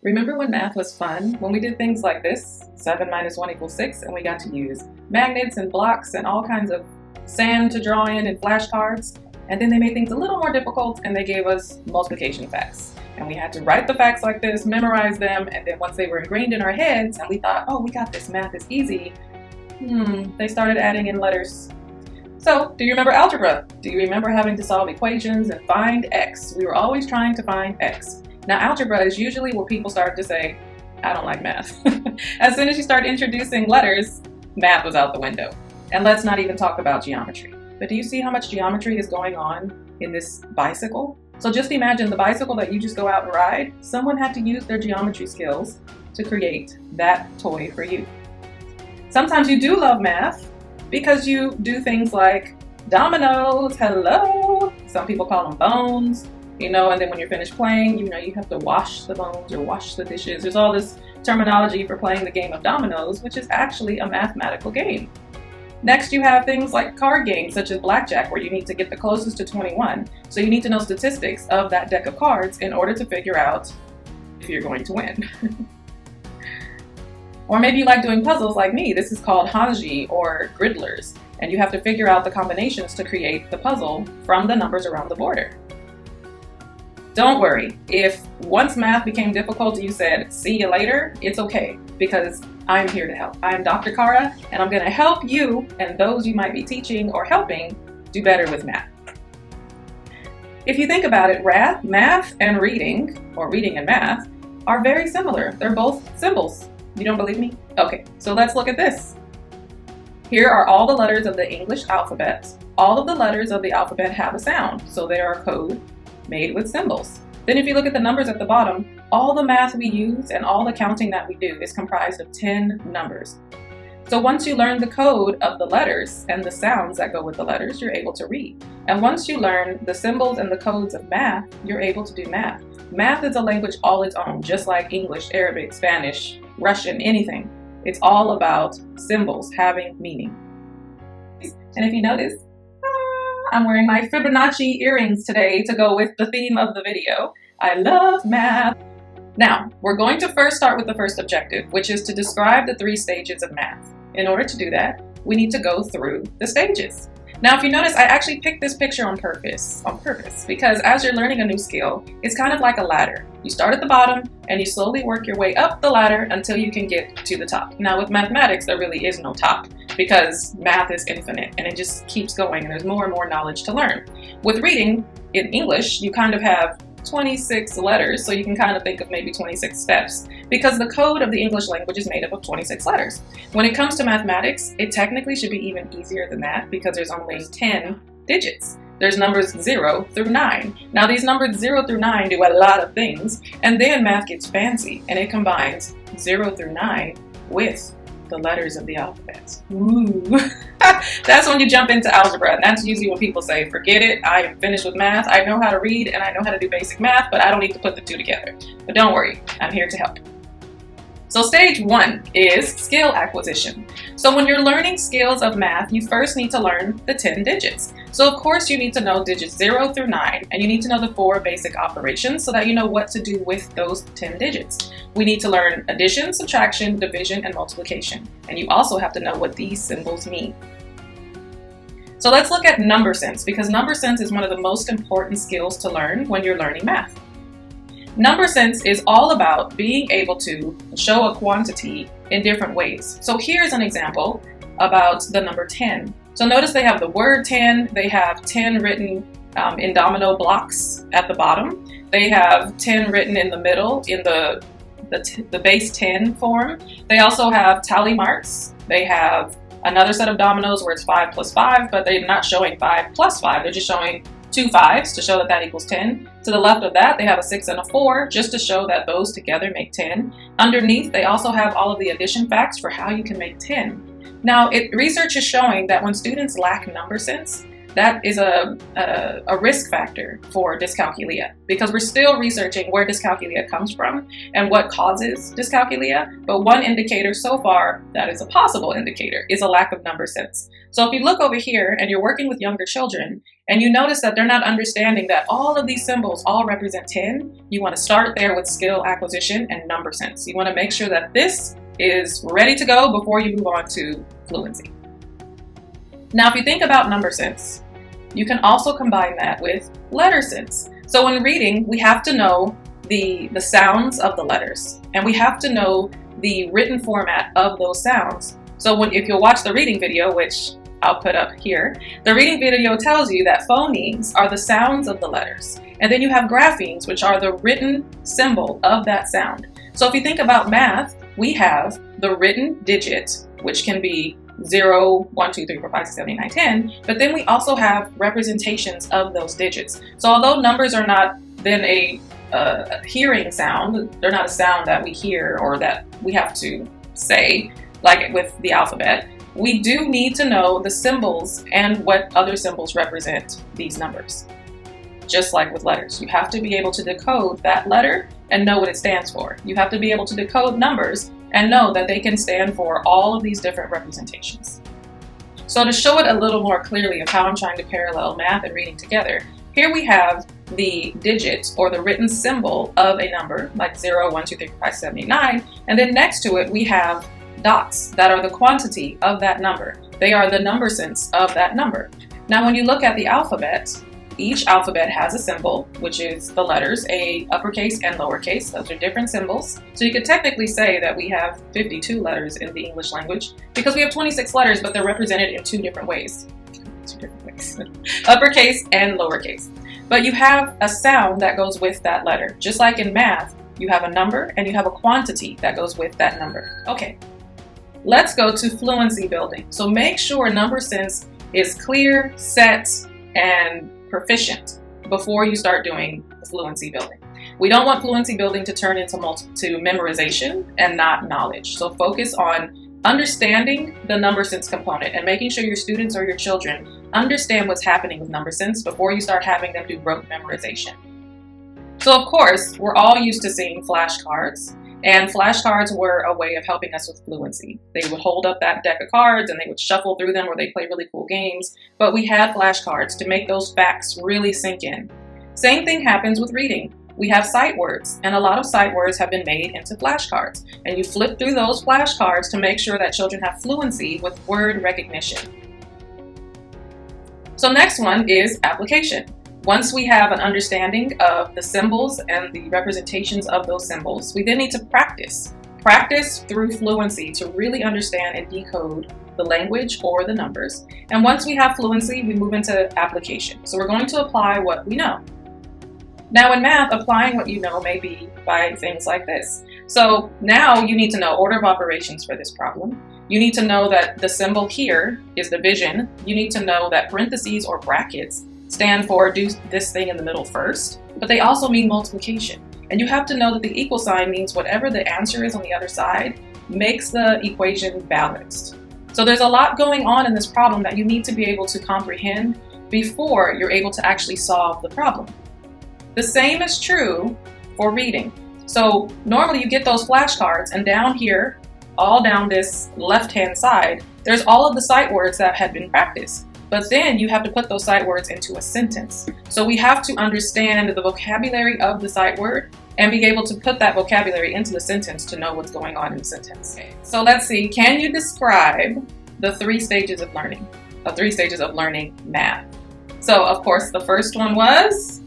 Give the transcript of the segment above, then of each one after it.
Remember when math was fun? When we did things like this, 7 minus 1 equals 6, and we got to use magnets and blocks and all kinds of sand to draw in and flashcards. And then they made things a little more difficult and they gave us multiplication facts. And we had to write the facts like this, memorize them, and then once they were ingrained in our heads and we thought, oh, we got this, math is easy, they started adding in letters. So, do you remember algebra? Do you remember having to solve equations and find x? We were always trying to find x. Now, algebra is usually where people start to say, I don't like math. As soon as you start introducing letters, math was out the window. And let's not even talk about geometry. But do you see how much geometry is going on in this bicycle? So just imagine the bicycle that you just go out and ride. Someone had to use their geometry skills to create that toy for you. Sometimes you do love math because you do things like dominoes, hello. Some people call them bones. And then when you're finished playing, you have to wash the bones or wash the dishes. There's all this terminology for playing the game of dominoes, which is actually a mathematical game. Next, you have things like card games, such as blackjack, where you need to get the closest to 21. So you need to know statistics of that deck of cards in order to figure out if you're going to win. Or maybe you like doing puzzles like me. This is called Hanji or Griddlers. And you have to figure out the combinations to create the puzzle from the numbers around the border. Don't worry, if once math became difficult you said, see you later, it's okay, because I'm here to help. I'm Dr. Kara, and I'm gonna help you and those you might be teaching or helping do better with math. If you think about it, math and reading, or reading and math, are very similar. They're both symbols. You don't believe me? Okay, so let's look at this. Here are all the letters of the English alphabet. All of the letters of the alphabet have a sound, so they are a code made with symbols. Then if you look at the numbers at the bottom, all the math we use and all the counting that we do is comprised of 10 numbers. So once you learn the code of the letters and the sounds that go with the letters, you're able to read. And once you learn the symbols and the codes of math, you're able to do math. Math is a language all its own, just like English, Arabic, Spanish, Russian, anything. It's all about symbols having meaning. And if you notice, I'm wearing my Fibonacci earrings today to go with the theme of the video. I love math. Now, we're going to first start with the first objective, which is to describe the 3 stages of math. In order to do that, we need to go through the stages. Now, if you notice, I actually picked this picture on purpose, because as you're learning a new skill, it's kind of like a ladder. You start at the bottom and you slowly work your way up the ladder until you can get to the top. Now, with mathematics, there really is no top because math is infinite and it just keeps going and there's more and more knowledge to learn. With reading, in English, you kind of have 26 letters, so you can kind of think of maybe 26 steps because the code of the English language is made up of 26 letters. When it comes to mathematics, it technically should be even easier than that because there's only 10 digits. There's numbers 0 through 9. Now these numbers 0 through 9 do a lot of things, and then math gets fancy and it combines 0 through 9 with the letters of the alphabet. Ooh. That's when you jump into algebra, and that's usually when people say, forget it, I am finished with math. I know how to read and I know how to do basic math, but I don't need to put the 2 together. But don't worry, I'm here to help. So stage 1 is skill acquisition. So when you're learning skills of math, you first need to learn the 10 digits. So of course you need to know digits 0 through 9, and you need to know the 4 basic operations so that you know what to do with those 10 digits. We need to learn addition, subtraction, division, and multiplication. And you also have to know what these symbols mean. So let's look at number sense, because number sense is one of the most important skills to learn when you're learning math. Number sense is all about being able to show a quantity in different ways. So here's an example about the number 10. So notice they have the word 10, they have 10 written in domino blocks at the bottom. They have 10 written in the middle in the base 10 form. They also have tally marks. They have another set of dominoes where it's 5 plus 5, but they're not showing 5 plus 5. They're just showing 2 5s to show that that equals 10. To the left of that, they have a 6 and a 4 just to show that those together make 10. Underneath, they also have all of the addition facts for how you can make 10. Now, research is showing that when students lack number sense, that is a risk factor for dyscalculia, because we're still researching where dyscalculia comes from and what causes dyscalculia. But one indicator so far that is a possible indicator is a lack of number sense. So if you look over here and you're working with younger children and you notice that they're not understanding that all of these symbols all represent 10, you want to start there with skill acquisition and number sense. You want to make sure that this is ready to go before you move on to fluency. Now, if you think about number sense, you can also combine that with letter sense. So when reading, we have to know the sounds of the letters, and we have to know the written format of those sounds. So if you'll watch the reading video, which I'll put up here, the reading video tells you that phonemes are the sounds of the letters. And then you have graphemes, which are the written symbol of that sound. So if you think about math, we have the written digit, which can be 0, 1, 2, 3, 4, 5, 6, 7, 8, 9, 10, but then we also have representations of those digits. So although numbers are not then a hearing sound, they're not a sound that we hear or that we have to say, like with the alphabet, we do need to know the symbols and what other symbols represent these numbers. Just like with letters, you have to be able to decode that letter and know what it stands for. You have to be able to decode numbers and know that they can stand for all of these different representations. So to show it a little more clearly of how I'm trying to parallel math and reading together, here we have the digit or the written symbol of a number like 0, 1, 2, 3, 4, 5, 7, 8, 9, and then next to it we have dots that are the quantity of that number. They are the number sense of that number. Now when you look at the alphabet, each alphabet has a symbol, which is the letters, uppercase and lowercase. Those are different symbols. So you could technically say that we have 52 letters in the English language because we have 26 letters, but they're represented in two different ways. Uppercase and lowercase. But you have a sound that goes with that letter. Just like in math, you have a number and you have a quantity that goes with that number. Okay, let's go to fluency building. So make sure number sense is clear, set, and proficient before you start doing fluency building. We don't want fluency building to turn into memorization and not knowledge. So focus on understanding the number sense component and making sure your students or your children understand what's happening with number sense before you start having them do rote memorization. So of course, we're all used to seeing flashcards, and flashcards were a way of helping us with fluency. They would hold up that deck of cards and they would shuffle through them or they play really cool games, but we had flashcards to make those facts really sink in. Same thing happens with reading. We have sight words, and a lot of sight words have been made into flashcards, and you flip through those flashcards to make sure that children have fluency with word recognition. So next one is application. Once we have an understanding of the symbols and the representations of those symbols, we then need to practice. Practice through fluency to really understand and decode the language or the numbers. And once we have fluency, we move into application. So we're going to apply what we know. Now in math, applying what you know may be by things like this. So now you need to know order of operations for this problem. You need to know that the symbol here is division. You need to know that parentheses or brackets stand for do this thing in the middle first, but they also mean multiplication. And you have to know that the equal sign means whatever the answer is on the other side makes the equation balanced. So there's a lot going on in this problem that you need to be able to comprehend before you're able to actually solve the problem. The same is true for reading. So normally you get those flashcards, and down here, all down this left-hand side, there's all of the sight words that had been practiced. But then you have to put those sight words into a sentence. So we have to understand the vocabulary of the sight word and be able to put that vocabulary into the sentence to know what's going on in the sentence. So let's see, can you describe the 3 stages of learning? The 3 stages of learning math. So of course, the first one was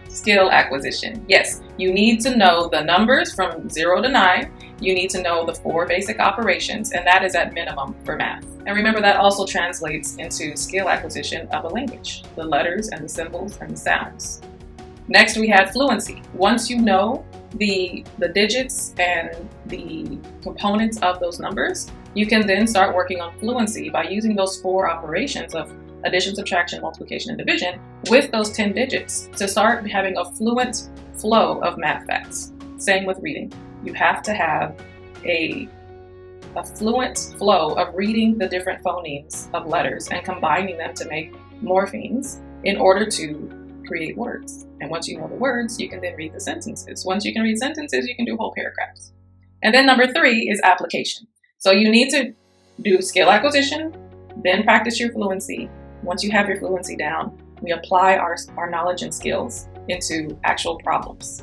skill acquisition. Yes, you need to know the numbers from 0 to 9. You need to know the 4 basic operations, and that is at minimum for math. And remember, that also translates into skill acquisition of a language, the letters and the symbols and the sounds. Next, we had fluency. Once you know the digits and the components of those numbers, you can then start working on fluency by using those 4 operations of addition, subtraction, multiplication, and division with those 10 digits to start having a fluent flow of math facts. Same with reading. You have to have a a fluent flow of reading the different phonemes of letters and combining them to make morphemes in order to create words. And once you know the words, you can then read the sentences. Once you can read sentences, you can do whole paragraphs. And then number 3 is application. So you need to do skill acquisition, then practice your fluency. Once you have your fluency down, we apply our knowledge and skills into actual problems.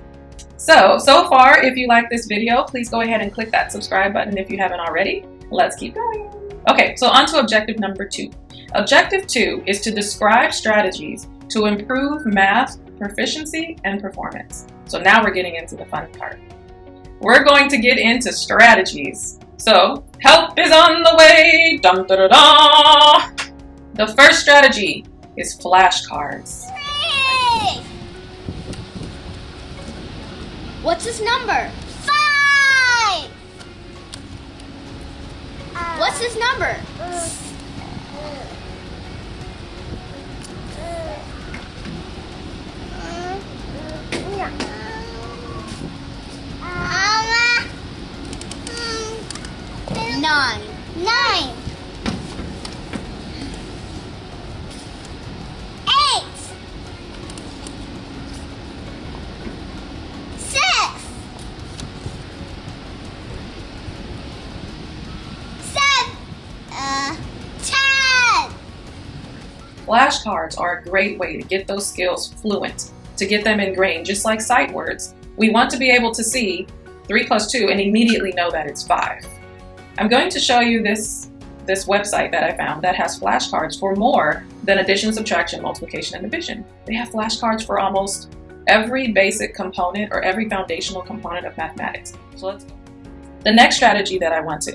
So far, if you like this video, please go ahead and click that subscribe button if you haven't already. Let's keep going. Okay, so on to objective number 2. Objective 2 is to describe strategies to improve math proficiency and performance. So now we're getting into the fun part. We're going to get into strategies. So help is on the way. Dum, da, da, da. The first strategy is flashcards. Hey! What's his number? 5! What's his number? 9. 9. 8. 6. 7. 10. Flashcards are a great way to get those skills fluent, to get them ingrained, just like sight words. We want to be able to see 3 plus 2 and immediately know that it's 5. I'm going to show you this website that I found that has flashcards for more than addition, subtraction, multiplication, and division. They have flashcards for almost every basic component or every foundational component of mathematics. So let's go. The next strategy that I want to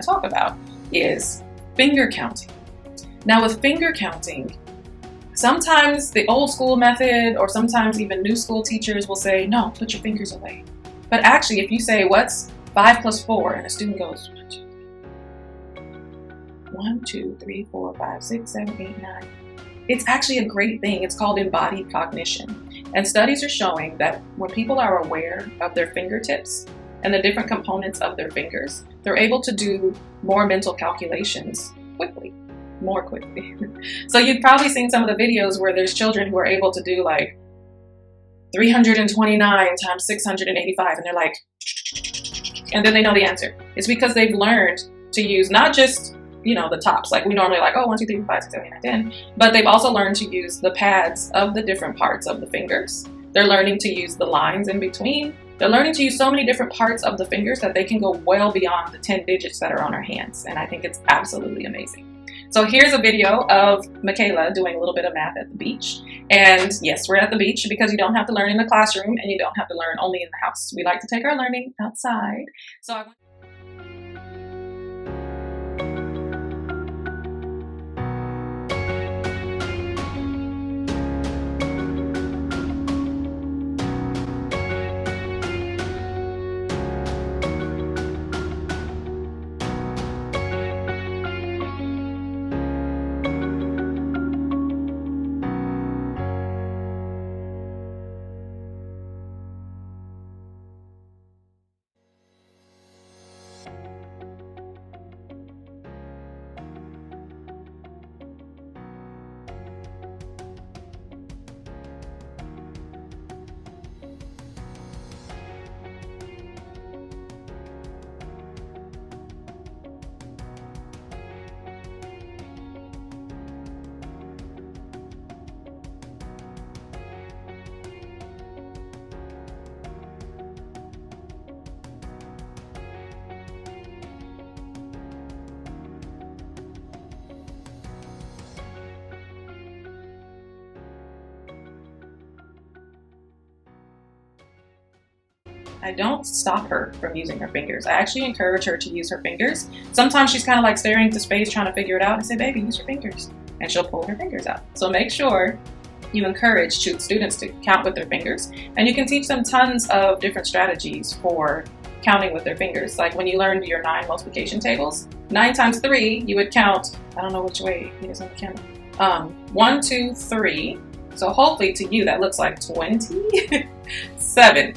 talk about is finger counting. Now with finger counting, sometimes the old school method or sometimes even new school teachers will say, no, put your fingers away. But actually, if you say, what's 5 plus 4? And a student goes, 1, 2, 3, 4, 5, 6, 7, 8, 9. It's actually a great thing. It's called embodied cognition. And studies are showing that when people are aware of their fingertips and the different components of their fingers, they're able to do more mental calculations more quickly. So you've probably seen some of the videos where there's children who are able to do like 329 times 685, and they're like, and then they know the answer. It's because they've learned to use not just, the tops, like we normally like, 1, 2, 3, 4, 5, 6, 7, 8, 9, 10, but they've also learned to use the pads of the different parts of the fingers. They're learning to use the lines in between. They're learning to use so many different parts of the fingers that they can go well beyond the 10 digits that are on our hands. And I think it's absolutely amazing. So here's a video of Michaela doing a little bit of math at the beach. And yes, we're at the beach because you don't have to learn in the classroom and you don't have to learn only in the house. We like to take our learning outside. So I don't stop her from using her fingers. I actually encourage her to use her fingers. Sometimes she's kind of like staring into space trying to figure it out. I say, baby, use your fingers. And she'll pull her fingers out. So make sure you encourage students to count with their fingers. And you can teach them tons of different strategies for counting with their fingers. Like when you learned your 9 multiplication tables, 9 times 3, you would count, I don't know which way it is on the camera, 1, 2, 3. So hopefully to you that looks like 27.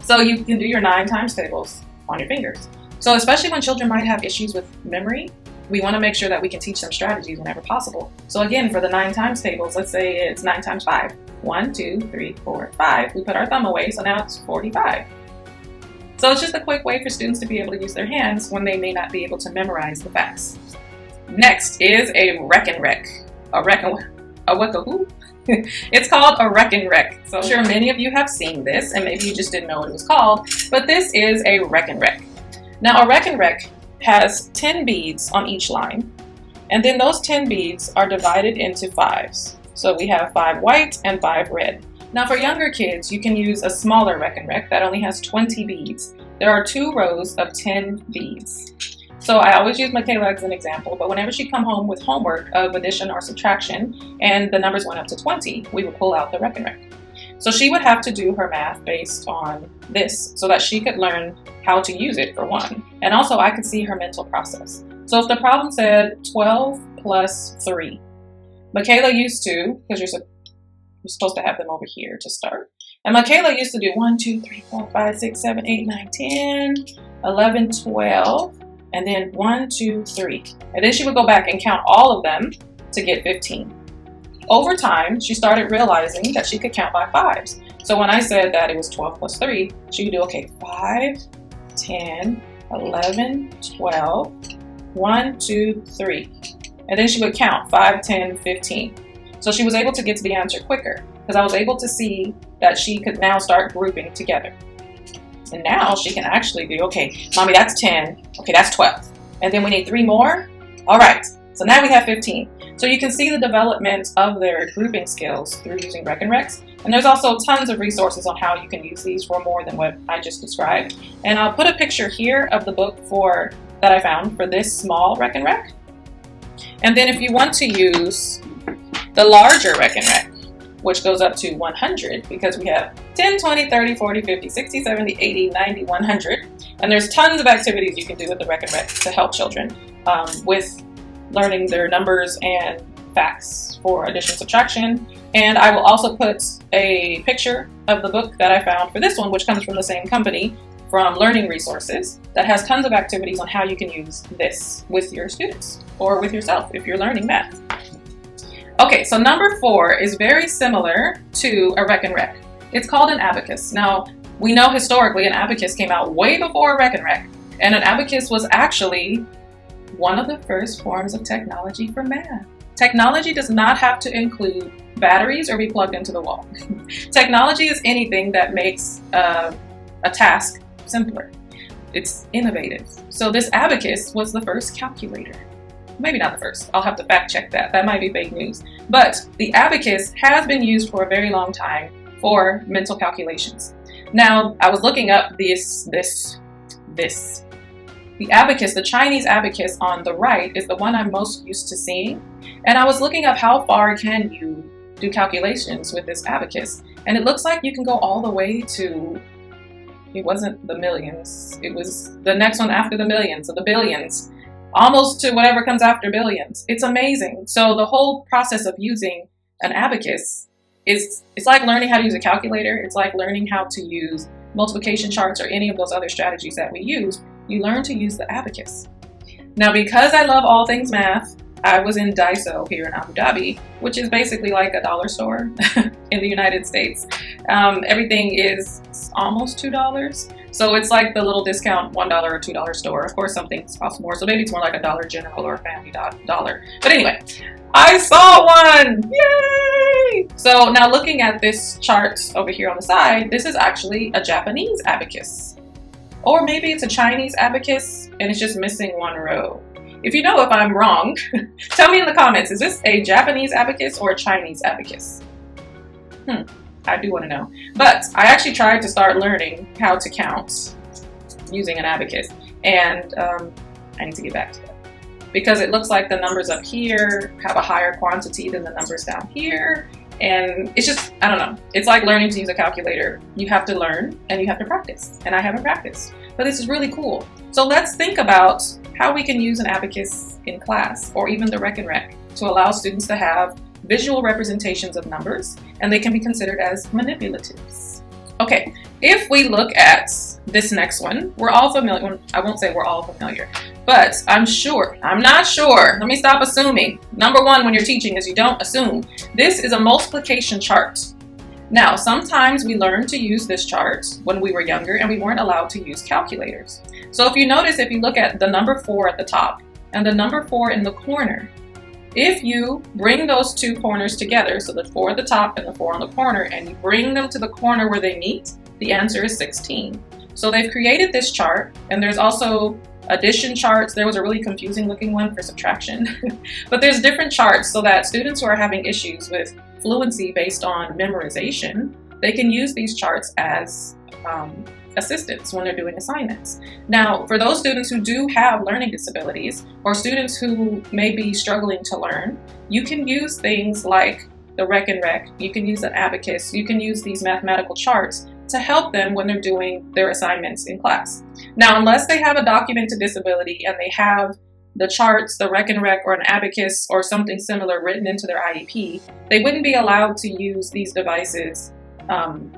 So you can do your 9 times tables on your fingers. So especially when children might have issues with memory, we want to make sure that we can teach them strategies whenever possible. So again, for the 9 times tables, let's say it's 9 times 5. 1, 2, 3, 4, 5. We put our thumb away, so now it's 45. So it's just a quick way for students to be able to use their hands when they may not be able to memorize the facts. Next is a Rekenrek. It's called a Rekenrek. So I'm sure many of you have seen this, and maybe you just didn't know what it was called, but this is a Rekenrek. Now a Rekenrek has 10 beads on each line, and then those 10 beads are divided into 5s. So we have 5 white and 5 red. Now for younger kids, you can use a smaller Rekenrek that only has 20 beads. There are 2 rows of 10 beads. So I always use Michaela as an example, but whenever she'd come home with homework of addition or subtraction and the numbers went up to 20, we would pull out the Rekenrek. So she would have to do her math based on this so that she could learn how to use it for one. And also I could see her mental process. So if the problem said 12 plus 3, Michaela used to, because you're supposed to have them over here to start. And Michaela used to do 1, 2, 3, 4, 5, 6, 7, 8, 9, 10, 11, 12, and then 1, 2, 3. And then she would go back and count all of them to get 15. Over time, she started realizing that she could count by 5s. So when I said that it was 12 plus 3, she would do, okay, 5, 10, 11, 12, 1, 2, 3. And then she would count 5, 10, 15. So she was able to get to the answer quicker because I was able to see that she could now start grouping together. And now she can actually do, okay, mommy, that's 10. Okay, that's 12. And then we need 3 more. All right, so now we have 15. So you can see the development of their grouping skills through using Rekenreks. And there's also tons of resources on how you can use these for more than what I just described. And I'll put a picture here of the book that I found for this small Rekenrek. And then if you want to use the larger Rekenrek, which goes up to 100, because we have 10, 20, 30, 40, 50, 60, 70, 80, 90, 100. And there's tons of activities you can do with the Rekenrek to help children with learning their numbers and facts for addition, subtraction. And I will also put a picture of the book that I found for this one, which comes from the same company, from Learning Resources, that has tons of activities on how you can use this with your students or with yourself if you're learning math. Okay, so number 4 is very similar to a Rekenrek. It's called an abacus. Now, we know historically an abacus came out way before a Rekenrek, and an abacus was actually one of the first forms of technology for math. Technology does not have to include batteries or be plugged into the wall. Technology is anything that makes a task simpler. It's innovative. So this abacus was the first calculator. Maybe not the first. I'll have to fact check that. That might be fake news. But the abacus has been used for a very long time for mental calculations. Now, I was looking up this. The abacus, the Chinese abacus on the right, is the one I'm most used to seeing. And I was looking up how far can you do calculations with this abacus. And it looks like you can go all the way to, it wasn't the millions, it was the next one after the millions, so the billions, almost to whatever comes after billions. It's amazing. So the whole process of using an abacus it's like learning how to use a calculator. It's like learning how to use multiplication charts or any of those other strategies that we use. You learn to use the abacus. Now, because I love all things math, I was in Daiso here in Abu Dhabi, which is basically like a dollar store in the United States. Everything is almost $2. So it's like the little discount $1 or $2 store. Of course, some things cost more. So maybe it's more like a Dollar General or a Family Dollar. But anyway, I saw one! Yay! So now looking at this chart over here on the side, this is actually a Japanese abacus. Or maybe it's a Chinese abacus and it's just missing one row. If you know if I'm wrong, tell me in the comments, is this a Japanese abacus or a Chinese abacus? I do want to know. But I actually tried to start learning how to count using an abacus, and I need to get back to that. Because it looks like the numbers up here have a higher quantity than the numbers down here. And it's just, I don't know. It's like learning to use a calculator. You have to learn and you have to practice. And I haven't practiced. But this is really cool. So let's think about how we can use an abacus in class, or even the Rekenrek, to allow students to have visual representations of numbers, and they can be considered as manipulatives. Okay, if we look at This next one, we're all familiar. I won't say we're all familiar, but I'm not sure. Let me stop assuming. Number one, when you're teaching, is you don't assume. This is a multiplication chart. Now, sometimes we learned to use this chart when we were younger and we weren't allowed to use calculators. So if you notice, if you look at the number 4 at the top and the number 4 in the corner, if you bring those two corners together, so the 4 at the top and the 4 on the corner, and you bring them to the corner where they meet, the answer is 16. So they've created this chart, and there's also addition charts. There was a really confusing looking one for subtraction, but there's different charts so that students who are having issues with fluency based on memorization, they can use these charts as assistance when they're doing assignments. Now, for those students who do have learning disabilities or students who may be struggling to learn, you can use things like the Rekenrek, you can use an abacus, you can use these mathematical charts to help them when they're doing their assignments in class. Now, unless they have a documented disability and they have the charts, the Rekenrek, or an abacus or something similar written into their IEP, they wouldn't be allowed to use these devices on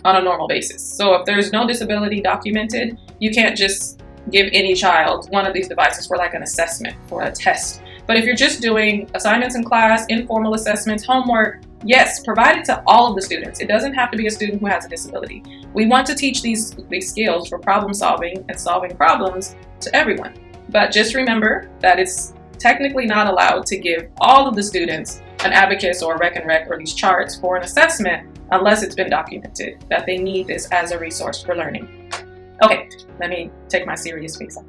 a normal basis. So if there's no disability documented, you can't just give any child one of these devices for like an assessment, for a test. But if you're just doing assignments in class, informal assessments, homework, yes, provide it to all of the students. It doesn't have to be a student who has a disability. We want to teach these skills for problem solving and solving problems to everyone. But just remember that it's technically not allowed to give all of the students an abacus or a Rekenrek or these charts for an assessment unless it's been documented that they need this as a resource for learning. Okay, let me take my serious face off.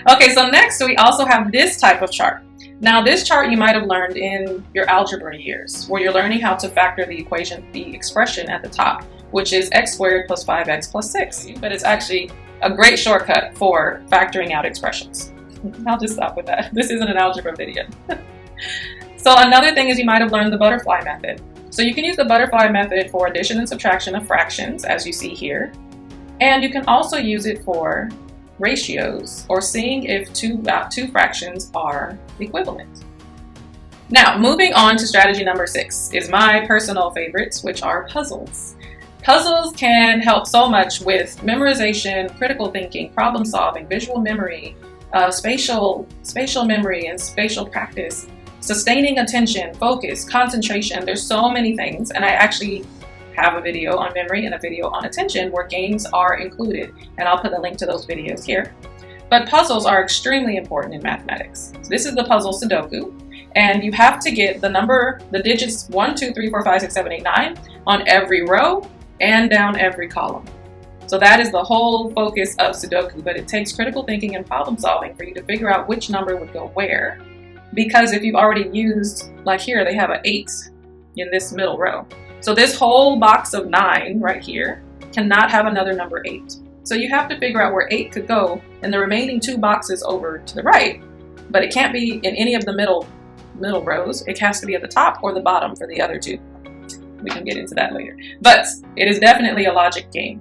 Okay, so next we also have this type of chart. Now this chart you might have learned in your algebra years, where you're learning how to factor the expression at the top, which is x squared plus 5x plus 6. But it's actually a great shortcut for factoring out expressions. I'll just stop with that. This isn't an algebra video. So another thing is you might have learned the butterfly method. So you can use the butterfly method for addition and subtraction of fractions, as you see here. And you can also use it for ratios, or seeing if two fractions are equivalent. Now, moving on to strategy number 6 is my personal favorites, which are puzzles. Puzzles can help so much with memorization, critical thinking, problem solving, visual memory, spatial memory and spatial practice, sustaining attention, focus, concentration. There's so many things, and I actually have a video on memory and a video on attention where games are included, and I'll put a link to those videos here. But puzzles are extremely important in mathematics. So this is the puzzle Sudoku, and you have to get the digits 1, 2, 3, 4, 5, 6, 7, 8, 9 on every row and down every column. So that is the whole focus of Sudoku, but it takes critical thinking and problem solving for you to figure out which number would go where. Because if you've already used, like here, they have an 8 in this middle row. So this whole box of 9 right here cannot have another number 8. So you have to figure out where 8 could go in the remaining 2 boxes over to the right, but it can't be in any of the middle rows. It has to be at the top or the bottom for the other 2. We can get into that later. But it is definitely a logic game.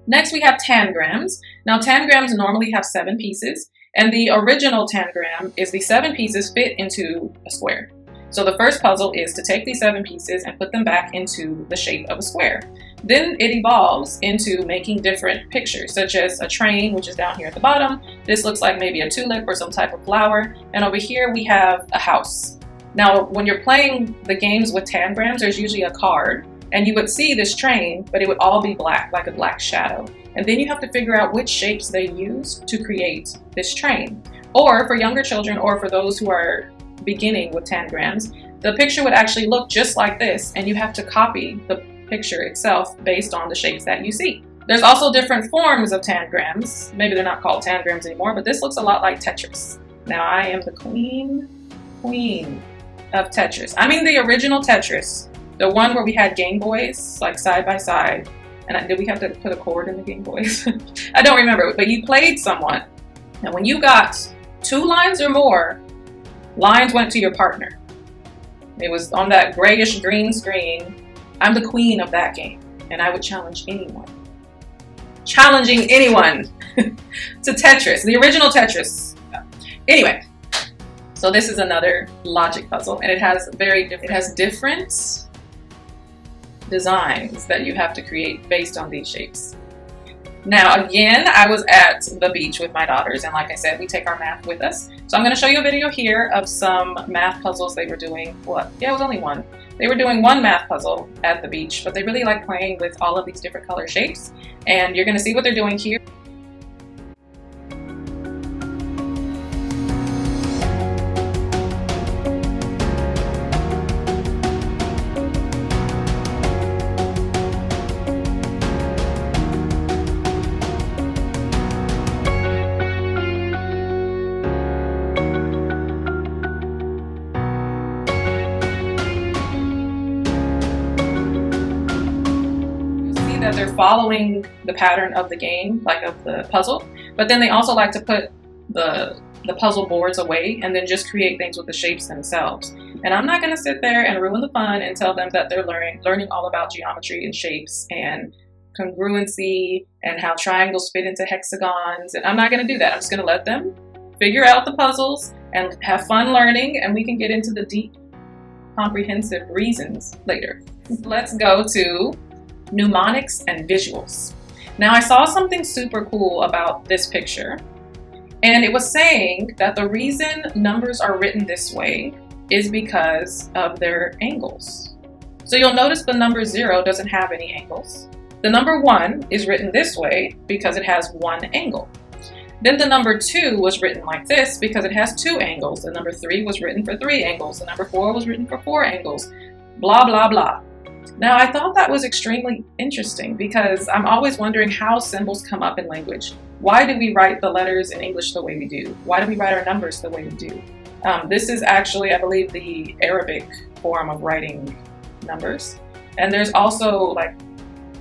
Next we have tangrams. Now tangrams normally have 7 pieces, and the original tangram is the 7 pieces fit into a square. So the first puzzle is to take these 7 pieces and put them back into the shape of a square. Then it evolves into making different pictures, such as a train, which is down here at the bottom. This looks like maybe a tulip or some type of flower. And over here we have a house. Now, when you're playing the games with tangrams, there's usually a card, and you would see this train, but it would all be black, like a black shadow. And then you have to figure out which shapes they use to create this train. Or for younger children, or for those who are beginning with tangrams, the picture would actually look just like this, and you have to copy the picture itself based on the shapes that you see. There's also different forms of tangrams. Maybe they're not called tangrams anymore, but this looks a lot like Tetris. Now I am the queen of Tetris. I mean the original Tetris, the one where we had Game Boys like side by side. And did we have to put a cord in the Game Boys? I don't remember, but you played someone, and when you got 2 lines or more, lines went to your partner. It was on that grayish green screen. I'm the queen of that game, and I would challenge anyone. Challenging anyone to Tetris, the original Tetris. Anyway, so this is another logic puzzle, and it has different designs that you have to create based on these shapes. Now again, I was at the beach with my daughters, and like I said, we take our math with us. So I'm going to show you a video here of some math puzzles they were doing. What? Yeah, it was only one. They were doing one math puzzle at the beach, but they really like playing with all of these different color shapes. And you're going to see what they're doing here. That they're following the pattern of the game, like of the puzzle, but then they also like to put the puzzle boards away and then just create things with the shapes themselves. And I'm not going to sit there and ruin the fun and tell them that they're learning all about geometry and shapes and congruency and how triangles fit into hexagons, and I'm not going to do that. I'm just going to let them figure out the puzzles and have fun learning, and we can get into the deep, comprehensive reasons later. Let's go to mnemonics and visuals. Now I saw something super cool about this picture, and it was saying that the reason numbers are written this way is because of their angles. So you'll notice the number 0 doesn't have any angles. The number 1 is written this way because it has one angle. Then the number 2 was written like this because it has two angles. The number 3 was written for 3 angles. The number 4 was written for 4 angles. Blah, blah, blah. Now, I thought that was extremely interesting because I'm always wondering how symbols come up in language. Why do we write the letters in English the way we do? Why do we write our numbers the way we do? This is actually, I believe, the Arabic form of writing numbers. And there's also like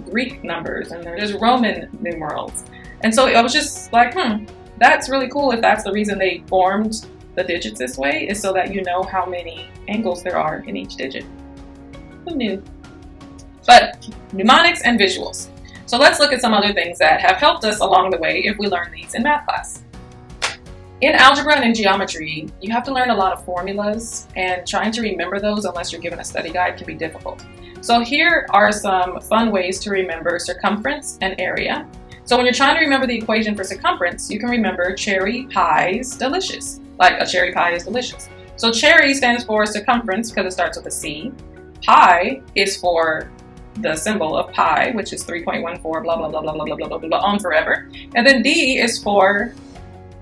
Greek numbers, and there's Roman numerals. And so I was just like, that's really cool if that's the reason they formed the digits this way, is so that you know how many angles there are in each digit. Who knew? But mnemonics and visuals. So let's look at some other things that have helped us along the way if we learn these in math class. In algebra and in geometry, you have to learn a lot of formulas, and trying to remember those unless you're given a study guide can be difficult. So here are some fun ways to remember circumference and area. So when you're trying to remember the equation for circumference, you can remember cherry pies delicious. Like a cherry pie is delicious. So cherry stands for circumference because it starts with a C. Pi is for the symbol of pi, which is 3.14, blah, blah, blah, blah, blah, blah, blah, blah, blah, on forever. And then D is for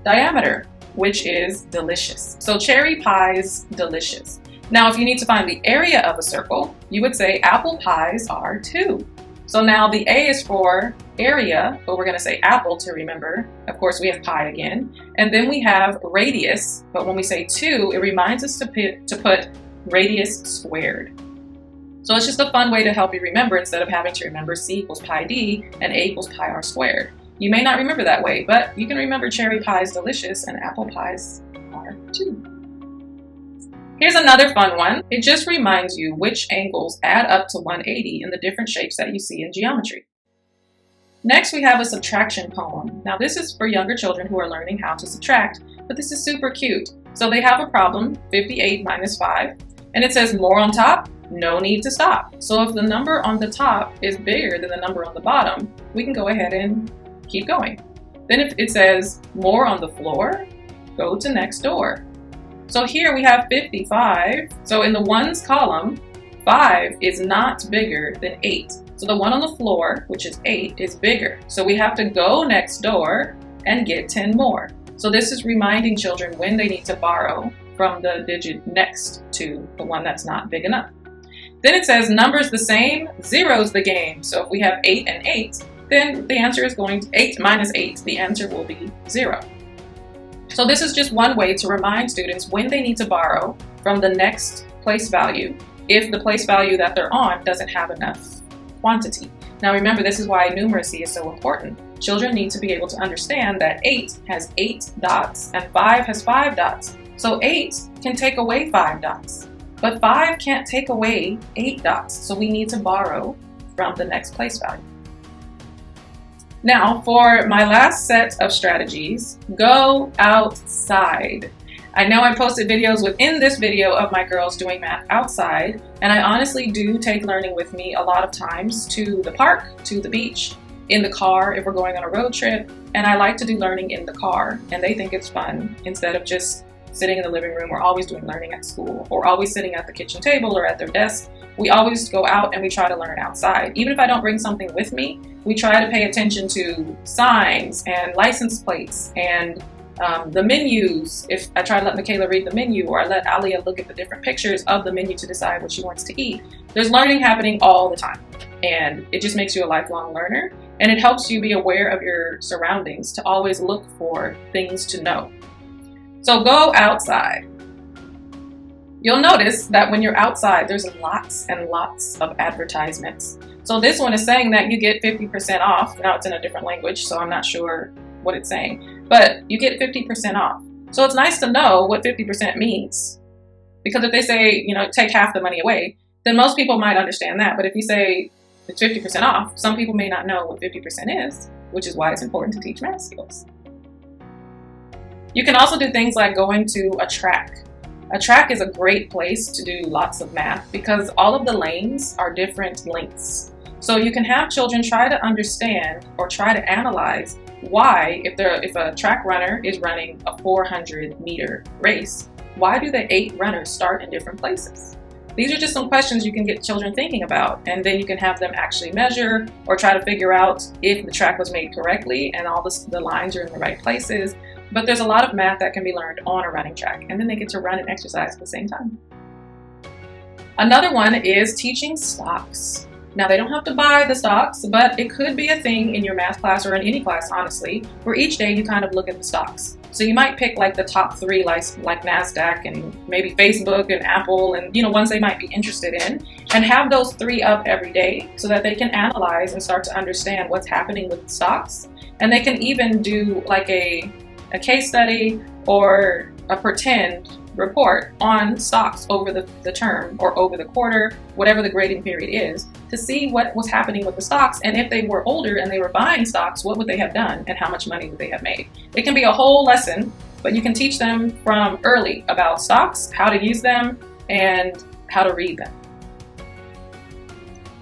diameter, which is delicious. So cherry pies delicious. Now, if you need to find the area of a circle, you would say apple pies are 2. So now the A is for area, but we're going to say apple to remember. Of course, we have pi again. And then we have radius, but when we say 2, it reminds us to put radius squared. So it's just a fun way to help you remember instead of having to remember C equals pi D and A equals pi R squared. You may not remember that way, but you can remember cherry pie is delicious and apple pies are 2. Here's another fun one. It just reminds you which angles add up to 180 in the different shapes that you see in geometry. Next, we have a subtraction poem. Now this is for younger children who are learning how to subtract, but this is super cute. So they have a problem, 58 minus 5, and it says more on top, no need to stop. So if the number on the top is bigger than the number on the bottom, we can go ahead and keep going. Then if it says more on the floor, go to next door. So here we have 55. So in the ones column, 5 is not bigger than 8. So the one on the floor, which is 8, is bigger. So we have to go next door and get 10 more. So this is reminding children when they need to borrow from the digit next to the one that's not big enough. Then it says numbers the same, zero's the game. So if we have 8 and 8, then the answer is going to 8 minus 8, the answer will be 0. So this is just one way to remind students when they need to borrow from the next place value if the place value that they're on doesn't have enough quantity. Now remember, this is why numeracy is so important. Children need to be able to understand that 8 has 8 dots and 5 has 5 dots. So 8 can take away 5 dots, but 5 can't take away 8 dots. So we need to borrow from the next place value. Now, for my last set of strategies, go outside. I know I posted videos within this video of my girls doing math outside, and I honestly do take learning with me a lot of times to the park, to the beach. in the car if we're going on a road trip. And I like to do learning in the car, and they think it's fun instead of just sitting in the living room or always doing learning at school or always sitting at the kitchen table or at their desk. We always go out and we try to learn outside. Even if I don't bring something with me, we try to pay attention to signs and license plates and the menus. If I try to let Michaela read the menu, or I let Alia look at the different pictures of the menu to decide what she wants to eat. There's learning happening all the time, and it just makes you a lifelong learner, and it helps you be aware of your surroundings to always look for things to know. So go outside. You'll notice that when you're outside, there's lots and lots of advertisements. So this one is saying that you get 50% off. Now it's in a different language, so I'm not sure what it's saying, but you get 50% off. So it's nice to know what 50% means, because if they say, take half the money away, then most people might understand that. But if you say it's 50% off, some people may not know what 50% is, which is why it's important to teach math skills. You can also do things like going to a track. A track is a great place to do lots of math because all of the lanes are different lengths. So you can have children try to understand or try to analyze why, if a track runner is running a 400-meter race, why do the 8 runners start in different places? These are just some questions you can get children thinking about, and then you can have them actually measure or try to figure out if the track was made correctly and all the lines are in the right places. But there's a lot of math that can be learned on a running track, and then they get to run and exercise at the same time. Another one is teaching stocks. Now, they don't have to buy the stocks, but it could be a thing in your math class or in any class, honestly, where each day you kind of look at the stocks. So you might pick like the top 3, like NASDAQ and maybe Facebook and Apple and, ones they might be interested in, and have those 3 up every day so that they can analyze and start to understand what's happening with the stocks. And they can even do like a case study or a pretend report on stocks over the term or over the quarter, whatever the grading period is, to see what was happening with the stocks. And if they were older and they were buying stocks, what would they have done and how much money would they have made? It can be a whole lesson, but you can teach them from early about stocks, how to use them, and how to read them.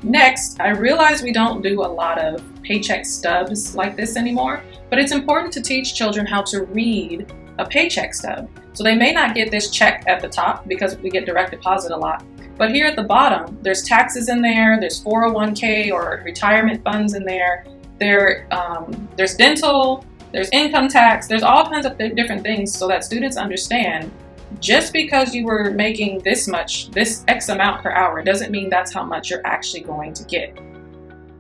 Next, I realize we don't do a lot of paycheck stubs like this anymore, but it's important to teach children how to read a paycheck stub. So they may not get this check at the top because we get direct deposit a lot, but here at the bottom, there's taxes in there, there's 401k or retirement funds in there, there's dental, there's income tax, there's all kinds of different things so that students understand just because you were making this X amount per hour doesn't mean that's how much you're actually going to get.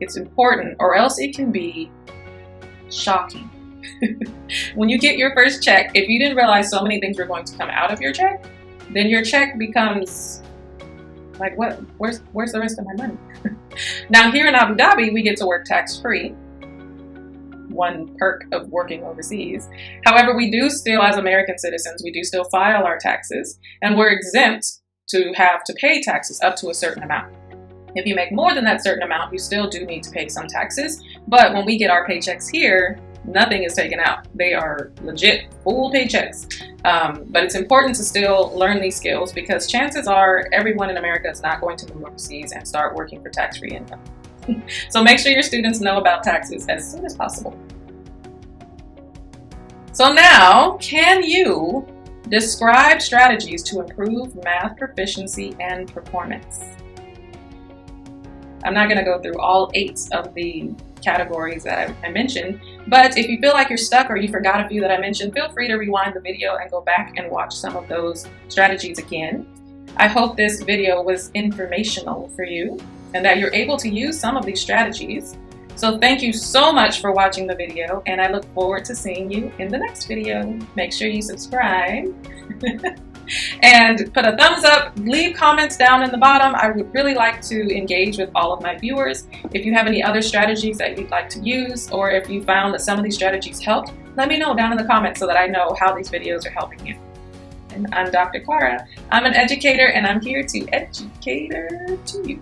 It's important, or else it can be shocking. When you get your first check, if you didn't realize so many things were going to come out of your check, then your check becomes like, what? Where's the rest of my money? Now here in Abu Dhabi, we get to work tax-free. One perk of working overseas. However, we do still, as American citizens, we do still file our taxes, and we're exempt to have to pay taxes up to a certain amount. If you make more than that certain amount, you still do need to pay some taxes. But when we get our paychecks here, nothing is taken out. They are legit full paychecks. But it's important to still learn these skills because chances are everyone in America is not going to move overseas and start working for tax-free income. So make sure your students know about taxes as soon as possible. So now, can you describe strategies to improve math proficiency and performance? I'm not going to go through all 8 of the categories that I mentioned, but if you feel like you're stuck or you forgot a few that I mentioned, feel free to rewind the video and go back and watch some of those strategies again. I hope this video was informational for you and that you're able to use some of these strategies. So thank you so much for watching the video, and I look forward to seeing you in the next video. Make sure you subscribe and put a thumbs up, leave comments down in the bottom. I would really like to engage with all of my viewers. If you have any other strategies that you'd like to use, or if you found that some of these strategies helped, let me know down in the comments so that I know how these videos are helping you. And I'm Dr. Clara. I'm an educator, and I'm here to educate to you.